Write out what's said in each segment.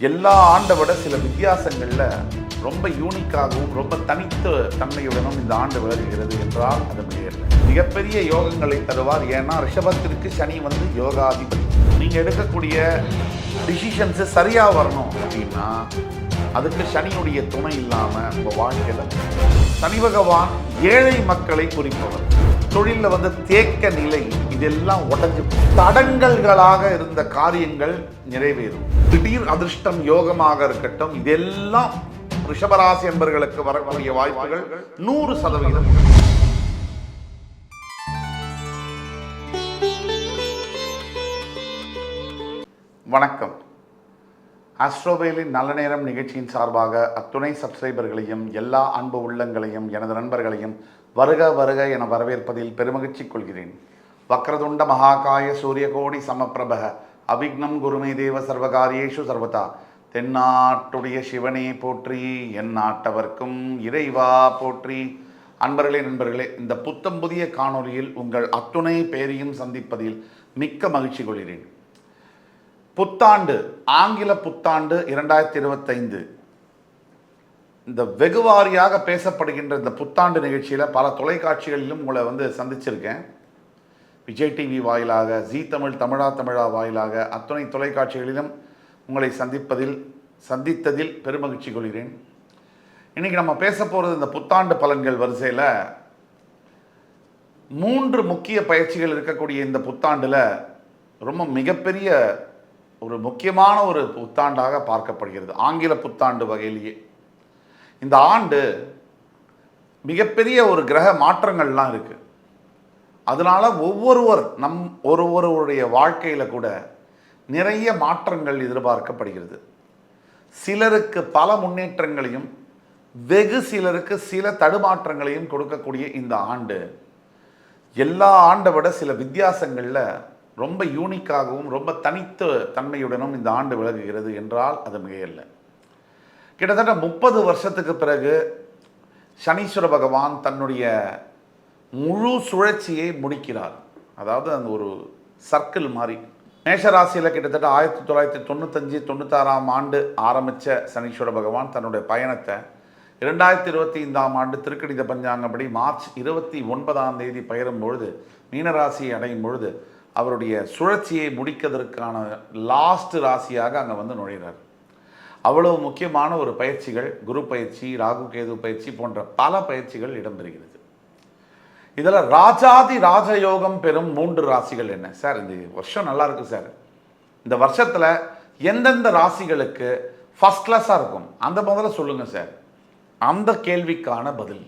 எல்லா ஆண்டை விட சில வித்தியாசங்களில் ரொம்ப யூனிக்காகவும் ரொம்ப தனித்த தன்மையுடனும் இந்த ஆண்டு விளங்குகிறது என்றால் அது மிகையில்லை. மிகப்பெரிய யோகங்களை தருவார். ஏன்னா ரிஷபத்திற்கு சனி யோகாதிபதி. நீங்கள் எடுக்கக்கூடிய டிசிஷன்ஸு சரியாக வரணும் அப்படின்னா அதுக்கு சனியுடைய துணை இல்லாமல் உங்கள் வாழ்க்கையில் சனி பகவான் ஏழை மக்களை குறிப்பவர். தொழிலில் தேக்க நிலை இதெல்லாம் உடஞ்சு தடங்கல்களாக இருந்த காரியங்கள் நிறைவேறும். திடீர் அதிர்ஷ்டம் யோகமாக இருக்கட்டும், இதெல்லாம் ரிஷபராசி என்பவர்களுக்கு வரக்கூடிய வாய்ப்புகள் 100%. வணக்கம். ஆஸ்ட்ரோவேலின் நல்ல நேரம் நிகழ்ச்சியின் சார்பாக அத்துணை சப்ஸ்கிரைபர்களையும் எல்லா அன்பு உள்ளங்களையும் எனது நண்பர்களையும் வருக வருக என வரவேற்பதில் பெருமகிழ்ச்சி கொள்கிறேன். வக்ரதுண்ட மகாகாய சூரியகோடி சமப்பிரபக அபிக்னம் குருமே தேவ சர்வகாரியேஷு சர்வதா. தென்னாட்டுடைய சிவனே போற்றி, என் நாட்டவர்க்கும் இறைவா போற்றி. அன்பர்களே நண்பர்களே, இந்த புத்தம் புதிய காணொலியில் உங்கள் அத்துணை பேரையும் சந்திப்பதில் மிக்க மகிழ்ச்சி கொள்கிறேன். புத்தாண்டு, ஆங்கில புத்தாண்டு 2025, இந்த வெகுவாரியாக பேசப்படுகின்ற இந்த புத்தாண்டு நிகழ்ச்சியில் பல தொலைக்காட்சிகளிலும் உங்களை சந்திச்சிருக்கேன். விஜய் டிவி வாயிலாக, ஜீ தமிழ், தமிழா வாயிலாக அத்துணை தொலைக்காட்சிகளிலும் உங்களை சந்தித்ததில் பெருமகிழ்ச்சி கொள்கிறேன். இன்றைக்கி நம்ம பேச போகிறது இந்த புத்தாண்டு பலன்கள் வரிசையில் 3 முக்கிய பயிற்சிகள் இருக்கக்கூடிய இந்த புத்தாண்டில் ரொம்ப மிகப்பெரிய ஒரு முக்கியமான ஒரு புத்தாண்டாக பார்க்கப்படுகிறது. ஆங்கில புத்தாண்டு வகையிலேயே இந்த ஆண்டு மிகப்பெரிய ஒரு கிரக மாற்றங்கள்லாம் இருக்குது. அதனால் ஒவ்வொருவருடைய வாழ்க்கையில் கூட நிறைய மாற்றங்கள் எதிர்பார்க்கப்படுகிறது. சிலருக்கு பல முன்னேற்றங்களையும் வெகு சிலருக்கு சில தடுமாற்றங்களையும் கொடுக்கக்கூடிய இந்த ஆண்டு எல்லா ஆண்டை விட சில வித்தியாசங்களில் ரொம்ப யூனிக்காகவும் ரொம்ப தனித்த தன்மையுடனும் இந்த ஆண்டு விளங்குகிறது என்றால் அது மிகையில்லை. கிட்டத்தட்ட 30 வருஷத்துக்கு பிறகு சனீஸ்வர பகவான் தன்னுடைய முழு சுழற்சியை முடிக்கிறார். அதாவது அந்த ஒரு சர்க்கிள் மாதிரி. மேஷராசியில் கிட்டத்தட்ட 1995-96 ஆண்டு ஆரம்பித்த சனீஸ்வர பகவான் தன்னுடைய பயணத்தை 2025 ஆண்டு திருக்கணித பஞ்சாங்கப்படி மார்ச் 29 பயிரும் பொழுது மீனராசியை அடையும் பொழுது அவருடைய சுழற்சியை முடிக்கிறதுக்கான லாஸ்ட் ராசியாக அங்கே நுழைகிறார். அவ்வளவு முக்கியமான ஒரு பயிற்சிகள், குரு பயிற்சி, ராகு கேது பயிற்சி போன்ற பல பயிற்சிகள் இடம்பெறுகிறது. இதில் ராஜாதி ராஜயோகம் பெறும் 3 ராசிகள் என்ன சார்? இந்த வருஷம் நல்லா இருக்கு சார், இந்த வருஷத்தில் எந்தெந்த ராசிகளுக்கு ஃபர்ஸ்ட் கிளாஸாக இருக்கும் அந்த முதல்ல சொல்லுங்கள் சார். அந்த கேள்விக்கான பதில்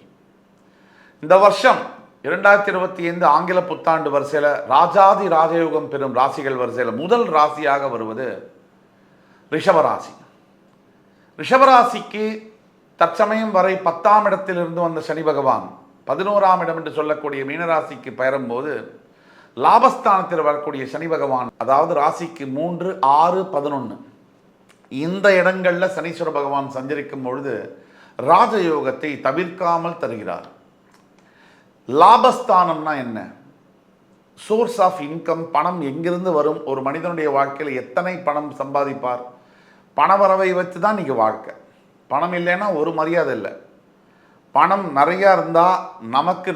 இந்த வருஷம் 2025 ஆங்கில புத்தாண்டு வரிசையில் ராஜாதி ராஜயோகம் பெறும் ராசிகள் வரிசையில் முதல் ராசியாக வருவது ரிஷபராசி. ரிஷபராசிக்கு தற்சமயம் வரை 10ஆம் இடத்திலிருந்து வந்த சனி பகவான் 11ஆம் இடம் என்று சொல்லக்கூடிய மீனராசிக்கு பெயரும்போது லாபஸ்தானத்தில் வரக்கூடிய சனி பகவான், அதாவது ராசிக்கு 3, 6, 11 இந்த இடங்களில் சனீஸ்வர பகவான் சஞ்சரிக்கும் பொழுது ராஜயோகத்தை தவிர்க்காமல் தருகிறார். லாபஸ்தானம்னா என்ன? சோர்ஸ் ஆஃப் இன்கம், பணம் எங்கிருந்து வரும், ஒரு மனிதனுடைய வாழ்க்கையில் எத்தனை பணம் சம்பாதிப்பார், பணவரவை வச்சு தான் இன்றைக்கி வாழ்க்கை. பணம் இல்லைன்னா ஒரு மரியாதை இல்லை. பணம் நிறையா இருந்தால்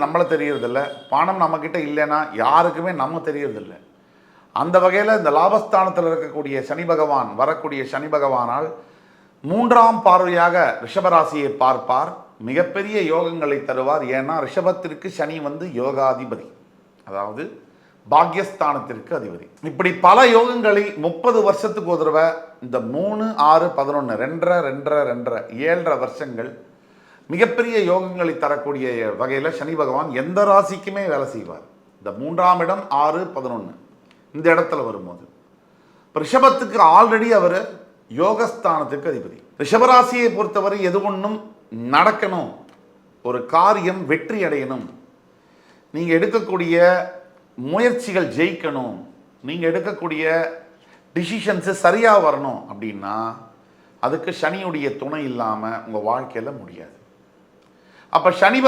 நம்மளை தெரியறதில்ல, பணம் நம்மக்கிட்ட இல்லைன்னா யாருக்குமே நம்ம தெரியறதில்லை. அந்த வகையில் இந்த லாபஸ்தானத்தில் இருக்கக்கூடிய சனி பகவான், வரக்கூடிய சனி பகவானால் 3ஆம் பார்வையாக ரிஷபராசியை பார்ப்பார். மிகப்பெரிய யோகங்களை தருவார். ஏன்னா ரிஷபத்திற்கு சனி யோகாதிபதி, அதாவது பாக்யஸ்தானத்திற்கு அதிபதி. இப்படி பல யோகங்களை 30 வருஷத்துக்கு ஒரு தடவை இந்த 3, 6, 11 7 வருஷங்கள் மிகப்பெரிய யோகங்களை தரக்கூடிய வகையில் சனி பகவான் எந்த ராசிக்குமே வேலை செய்வார். இந்த 3ஆம் இடம் 6, 11 இந்த இடத்துல வரும்போது ரிஷபத்துக்கு ஆல்ரெடி அவர் யோகஸ்தானத்துக்கு அதிபதி. ரிஷபராசியை பொறுத்தவரை எது ஒன்றும் நடக்கணும், ஒரு காரியம் வெற்றி அடையணும், நீங்கள் எடுக்கக்கூடிய முயற்சிகள் ஜெயிக்கணும், நீங்கள் எடுக்கக்கூடிய டிசிஷன்ஸு சரியாக வரணும் அப்படின்னா அதுக்கு சனியுடைய துணை இல்லாமல் உங்கள் வாழ்க்கையில் முடியாது. அப்போ சனி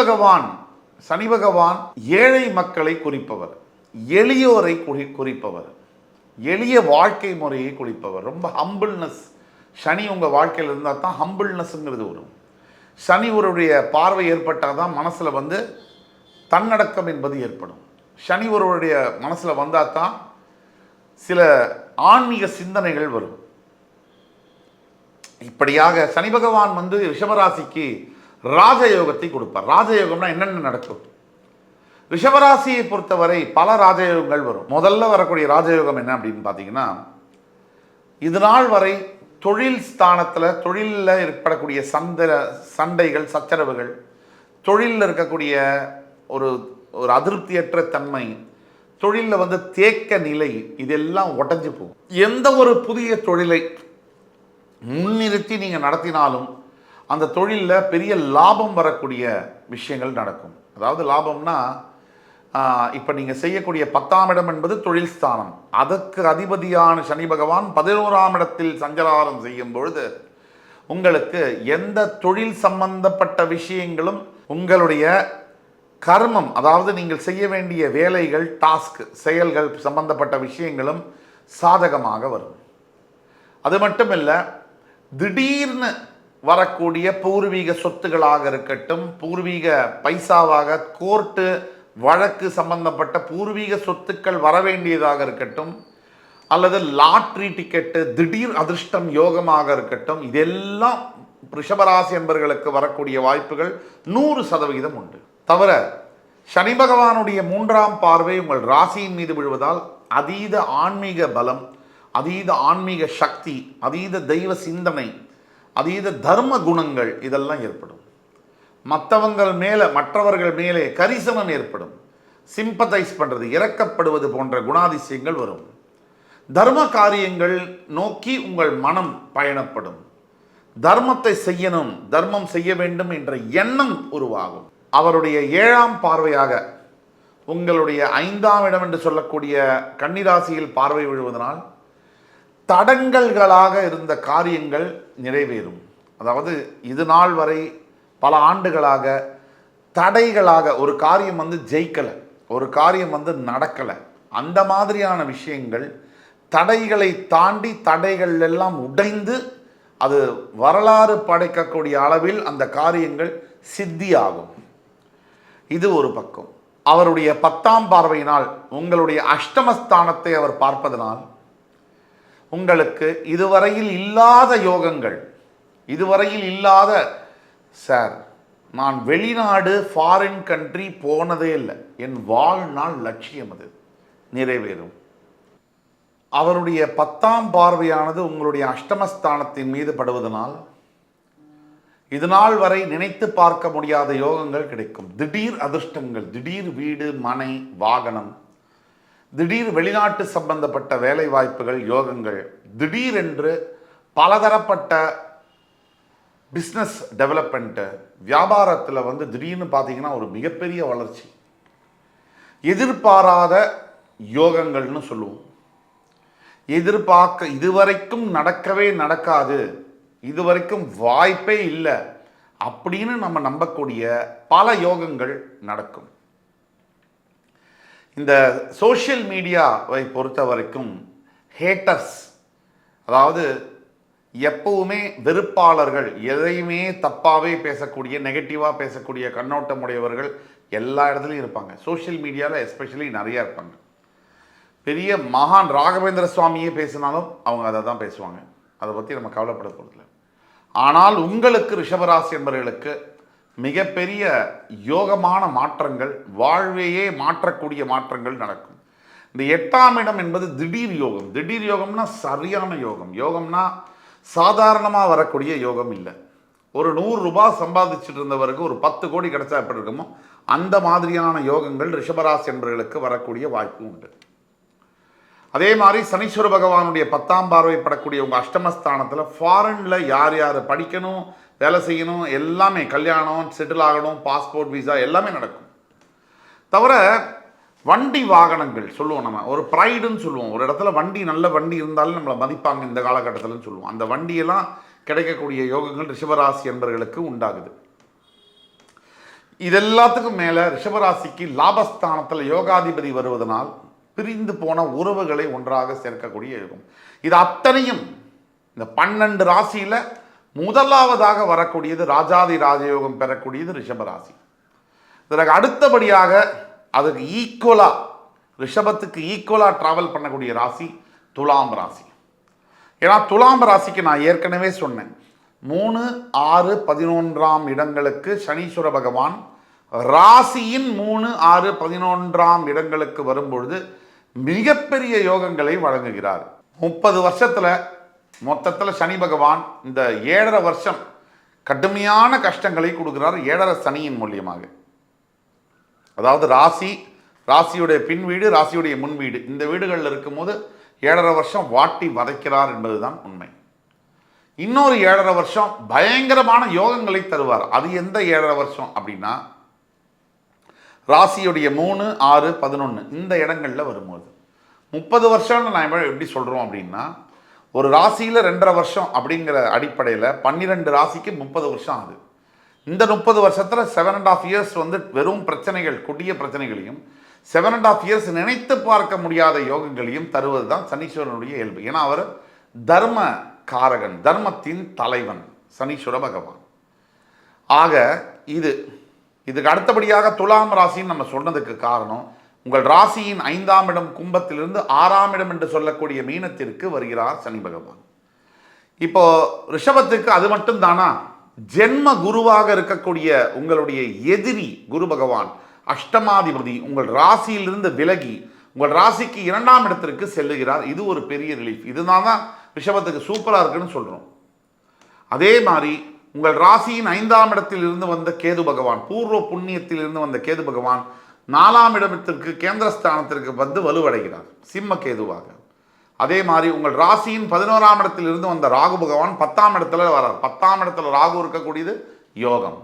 பகவான் ஏழை மக்களை குறிப்பவர், எளியோரை குறிப்பவர், எளிய வாழ்க்கை முறையை குறிப்பவர், ரொம்ப ஹம்பிள்னஸ் சனி உங்கள் வாழ்க்கையில் இருந்தால் தான் ஹம்பிள்னஸ்ங்கிறது வரும். சனி ஒருவருடைய பார்வை ஏற்பட்டால் தான் மனசில் வந்து தன்னடக்கம் என்பது ஏற்படும். சனி ஒருவருடைய மனசில் வந்தால் தான் சில ஆன்மீக சிந்தனைகள் வரும். இப்படியாக சனி பகவான் வந்து ரிஷபராசிக்கு ராஜயோகத்தை கொடுப்பார். ராஜயோகம்னா என்னென்ன நடக்கும்? ரிஷபராசியை பொறுத்தவரை பல ராஜயோகங்கள் வரும். முதல்ல வரக்கூடிய ராஜயோகம் என்ன அப்படின்னு பார்த்தீங்கன்னா, இது நாள் வரை தொழில் ஸ்தானத்தில் தொழிலில் ஏற்படக்கூடிய சண்டைகள், சச்சரவுகள், தொழிலில் இருக்கக்கூடிய ஒரு ஒரு அதிருப்தியற்ற தன்மை, தொழிலில் வந்து தேக்க நிலை, இதெல்லாம் உடஞ்சி போகும். எந்த ஒரு புதிய தொழிலை முன்னிறுத்தி நீங்கள் நடத்தினாலும் அந்த தொழிலில் பெரிய லாபம் வரக்கூடிய விஷயங்கள் நடக்கும். அதாவது லாபம்னா, இப்போ நீங்கள் செய்யக்கூடிய 10ஆம் இடம் என்பது தொழில் ஸ்தானம். அதற்கு அதிபதியான சனி பகவான் 11ஆம் இடத்தில் சஞ்சாரம் செய்யும் பொழுது உங்களுக்கு எந்த தொழில் சம்பந்தப்பட்ட விஷயங்களும், உங்களுடைய கர்மம், அதாவது நீங்கள் செய்ய வேண்டிய வேலைகள், டாஸ்க், செயல்கள் சம்பந்தப்பட்ட விஷயங்களும் சாதகமாக வரும். அது மட்டும் இல்லை, திடீர்னு வரக்கூடிய பூர்வீக சொத்துக்களாக இருக்கட்டும், பூர்வீக பைசாவாக கோர்ட்டு வழக்கு சம்பந்தப்பட்ட பூர்வீக சொத்துக்கள் வரவேண்டியதாக இருக்கட்டும், அல்லது லாட்ரி டிக்கெட்டு, திடீர் அதிர்ஷ்டம் யோகமாக இருக்கட்டும், இதெல்லாம் ரிஷபராசி என்பவர்களுக்கு வரக்கூடிய வாய்ப்புகள் 100% உண்டு. தவிர சனி பகவானுடைய 3ஆம் பார்வை உங்கள் ராசியின் மீது விழுவதால் அதீத ஆன்மீக பலம், அதீத ஆன்மீக சக்தி, அதீத தெய்வ சிந்தனை, அதீத தர்ம குணங்கள் இதெல்லாம் ஏற்படும். மற்றவர்கள் மேலே கரிசனம் ஏற்படும். சிம்பத்தைஸ் பண்ணுறது, இறக்கப்படுவது போன்ற குணாதிசயங்கள் வரும். தர்ம காரியங்கள் நோக்கி உங்கள் மனம் பயணப்படும். தர்மத்தை செய்யணும், தர்மம் செய்ய வேண்டும் என்ற எண்ணம் உருவாகும். அவருடைய 7ஆம் பார்வையாக உங்களுடைய 5ஆம் இடம் என்று சொல்லக்கூடிய கன்னிராசியில் பார்வை விழுவதனால் தடங்கல்களாக இருந்த காரியங்கள் நிறைவேறும். அதாவது இது நாள் வரை பல ஆண்டுகளாக தடைகளாக ஒரு காரியம் வந்து ஜெயிக்கலை, ஒரு காரியம் வந்து நடக்கலை, அந்த மாதிரியான விஷயங்கள் தடைகளை தாண்டி தடைகள் எல்லாம் உடைந்து அது வரலாறு படைக்கக்கூடிய அளவில் அந்த காரியங்கள் சித்தியாகும். இது ஒரு பக்கம். அவருடைய 10ஆம் பார்வையினால் உங்களுடைய அஷ்டமஸ்தானத்தை அவர் பார்ப்பதனால் உங்களுக்கு இதுவரையில் இல்லாத யோகங்கள், இதுவரையில் இல்லாத, சார் நான் வெளிநாடு ஃபாரின் கண்ட்ரி போனதே இல்லை, என் வாழ்நாள் லட்சியம் அது நிறைவேறும். அவருடைய 10ஆம் பார்வையானது உங்களுடைய அஷ்டமஸ்தானத்தின் மீது படுவதனால் இதுநாள் வரை நினைத்து பார்க்க முடியாத யோகங்கள் கிடைக்கும். திடீர் அதிர்ஷ்டங்கள், திடீர் வீடு, மனை, வாகனம், திடீர் வெளிநாட்டு சம்பந்தப்பட்ட வேலை வாய்ப்புகள், யோகங்கள், திடீரென்று பலதரப்பட்ட பிஸ்னஸ் டெவலப்மெண்ட்டு, வியாபாரத்தில் வந்து திடீர்னு பார்த்தீங்கன்னா ஒரு மிகப்பெரிய வளர்ச்சி, எதிர்பாராத யோகங்கள்னு சொல்லுவோம். இதுவரைக்கும் நடக்கவே நடக்காது, இதுவரைக்கும் வாய்ப்பே இல்லை அப்படின்னு நம்ம நம்பக்கூடிய பல யோகங்கள் நடக்கும். இந்த சோஷியல் மீடியாவை பொறுத்த வரைக்கும் ஹேட்டர்ஸ், அதாவது எப்பவுமே வெறுப்பாளர்கள், எதையுமே தப்பாகவே பேசக்கூடிய, நெகட்டிவாக பேசக்கூடிய கண்ணோட்டமுடையவர்கள் எல்லா இடத்துலையும் இருப்பாங்க. சோஷியல் மீடியாவில் எஸ்பெஷலி நிறையா இருப்பாங்க. பெரிய மகான் ராகவேந்திர சுவாமியே பேசினாலும் அவங்க அதை தான் பேசுவாங்க. அதை பற்றி நம்ம கவலைப்பட போகிறதில்ல. ஆனால் உங்களுக்கு ரிஷபராசி என்பவர்களுக்கு மிகப்பெரிய யோகமான மாற்றங்கள், வாழ்வையே மாற்றக்கூடிய மாற்றங்கள் நடக்கும். இந்த 8ஆம் இடம் என்பது திடீர் யோகம். திடீர் யோகம்னா சரியான யோகம். யோகம்னா சாதாரணமாக வரக்கூடிய யோகம் இல்லை. ஒரு 100 ரூபாய் சம்பாதிச்சுட்டு இருந்தவருக்கு ஒரு 10 கோடி கிடைச்சா எப்படி இருக்குமோ அந்த மாதிரியான யோகங்கள் ரிஷபராசி என்பவர்களுக்கு வரக்கூடிய வாய்ப்பு உண்டு. அதே மாதிரி சனீஸ்வர பகவானுடைய 10ஆம் பார்வைப்படக்கூடிய உங்கள் அஷ்டமஸ்தானத்தில் ஃபாரினில் யார் யார் படிக்கணும், வேலை செய்யணும், எல்லாமே, கல்யாணம், செட்டில் ஆகணும், பாஸ்போர்ட், விசா எல்லாமே நடக்கும். தவிர வண்டி வாகனங்கள் சொல்லுவோம், நம்ம ஒரு ப்ரைடுன்னு சொல்லுவோம். ஒரு இடத்துல வண்டி, நல்ல வண்டி இருந்தாலும் நம்மளை மதிப்பாங்க இந்த காலகட்டத்தில்னு சொல்லுவோம். அந்த வண்டியெல்லாம் கிடைக்கக்கூடிய யோகங்கள் ரிஷபராசி என்பவர்களுக்கு உண்டாகுது. இதெல்லாத்துக்கும் மேலே ரிஷபராசிக்கு லாபஸ்தானத்தில் யோகாதிபதி வருவதனால் பிரிந்து போன உறவுகளை ஒன்றாக சேர்க்கக்கூடிய யோகம். இது அத்தனையும் இந்த 12 ராசியில் முதலாவதாக வரக்கூடியது ராஜாதி ராஜயோகம் பெறக்கூடியது ரிஷப ராசி. இதற்கு அடுத்தபடியாக அதுக்கு ஈக்குவலாக ரிஷபத்துக்கு ஈக்குவலாக ட்ராவல் பண்ணக்கூடிய ராசி துலாம் ராசி. ஏன்னா துலாம் ராசிக்கு நான் ஏற்கனவே சொன்னேன், 3, 6, 11ஆம் இடங்களுக்கு சனீஸ்வர பகவான் ராசியின் 3, 6, 11ஆம் இடங்களுக்கு வரும்பொழுது மிகப்பெரிய யோகங்களை வழங்குகிறார். 30 வருஷத்தில் மொத்தத்தில் சனி பகவான் இந்த 7.5 வருஷம் கடுமையான கஷ்டங்களை கொடுக்கிறார் 7.5 சனியின் மூலியமாக. அதாவது ராசியுடைய பின் வீடு, ராசியுடைய முன் வீடு, இந்த வீடுகளில் இருக்கும்போது 7.5 வருஷம் வாட்டி வதைக்கிறார் என்பதுதான் உண்மை. இன்னொரு 7.5 வருஷம் பயங்கரமான யோகங்களை தருவார். அது எந்த 7.5 வருஷம் அப்படின்னா ராசியுடைய 3, 6, 11 இந்த இடங்களில் வரும்போது 30 வருஷம்னு நான் எப்படி சொல்கிறோம் அப்படின்னா, ஒரு ராசியில் 2.5 வருஷம் அப்படிங்கிற அடிப்படையில் 12 ராசிக்கு 30 வருஷம் ஆகுது. இந்த 30 வருஷத்தில் 7.5 இயர்ஸ் வந்து வெறும் பிரச்சனைகள், கொடிய பிரச்சனைகளையும் 7.5 இயர்ஸ் நினைத்து பார்க்க முடியாத யோகங்களையும் தருவது தான் சனீஸ்வரனுடைய இயல்பு. ஏன்னா அவர் தர்ம காரகன், தர்மத்தின் தலைவன் சனீஸ்வர பகவான். ஆக இதுக்கு அடுத்தபடியாக துலாம் ராசின்னு நம்ம சொன்னதுக்கு காரணம், உங்கள் ராசியின் 5ஆம் இடம் கும்பத்திலிருந்து 6ஆம் இடம் என்று சொல்லக்கூடிய மீனத்திற்கு வருகிறார் சனி பகவான். இப்போ ரிஷபத்துக்கு அது மட்டும் தானா, ஜென்ம குருவாக இருக்கக்கூடிய உங்களுடைய எதிரி குரு பகவான் அஷ்டமாதிபதி உங்கள் ராசியிலிருந்து விலகி உங்கள் ராசிக்கு 2ஆம் இடத்திற்கு செல்லுகிறார். இது ஒரு பெரிய ரிலீஃப். இதுதான் ரிஷபத்துக்கு சூப்பராக இருக்குன்னு சொல்கிறோம். அதே மாதிரி உங்கள் ராசியின் 5ஆம் இடத்தில் இருந்து வந்த கேது பகவான், பூர்வ புண்ணியத்தில் இருந்து வந்த கேது பகவான் 4ஆம் இடத்திற்கு கேந்திரஸ்தானத்திற்கு வந்து வலுவடைகிறார் சிம்ம கேதுவாக. அதே மாதிரி உங்கள் ராசியின் 11ஆம் இடத்தில் இருந்து வந்த ராகு பகவான் 10ஆம் இடத்துல வரார். 10ஆம் இடத்துல ராகு இருக்கக்கூடியது யோகம்.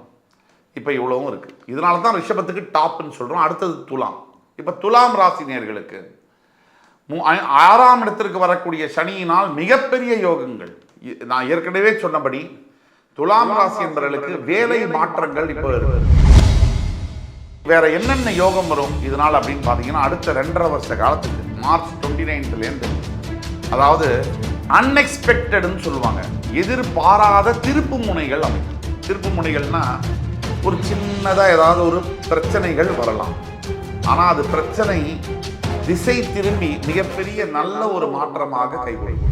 இப்போ இவ்வளவும் இருக்குது. இதனால தான் ரிஷபத்துக்கு டாப்னு சொல்கிறோம். அடுத்தது துலாம். இப்போ துலாம் ராசி நேயர்களுக்கு 6ஆம் இடத்திற்கு வரக்கூடிய சனியினால் மிகப்பெரிய யோகங்கள். நான் ஏற்கனவே சொன்னபடி துலாம் ராசி என்பவர்களுக்கு வேலை மாற்றங்கள் இப்போ இருக்கு. வேற என்னென்ன யோகம் வரும் இதனால் அப்படின்னு பார்த்தீங்கன்னா, அடுத்த 2.5 வருஷ காலத்துக்கு மார்ச் 29லேருந்து, அதாவது அன்எக்ஸ்பெக்டட்னு சொல்லுவாங்க, எதிர்பாராத திருப்பு முனைகள் அமைக்கும். திருப்பு முனைகள்னா ஒரு சின்னதாக ஏதாவது ஒரு பிரச்சனைகள் வரலாம், ஆனால் அது பிரச்சனை திசை திரும்பி மிகப்பெரிய நல்ல ஒரு மாற்றமாக கைகொள்ளும்.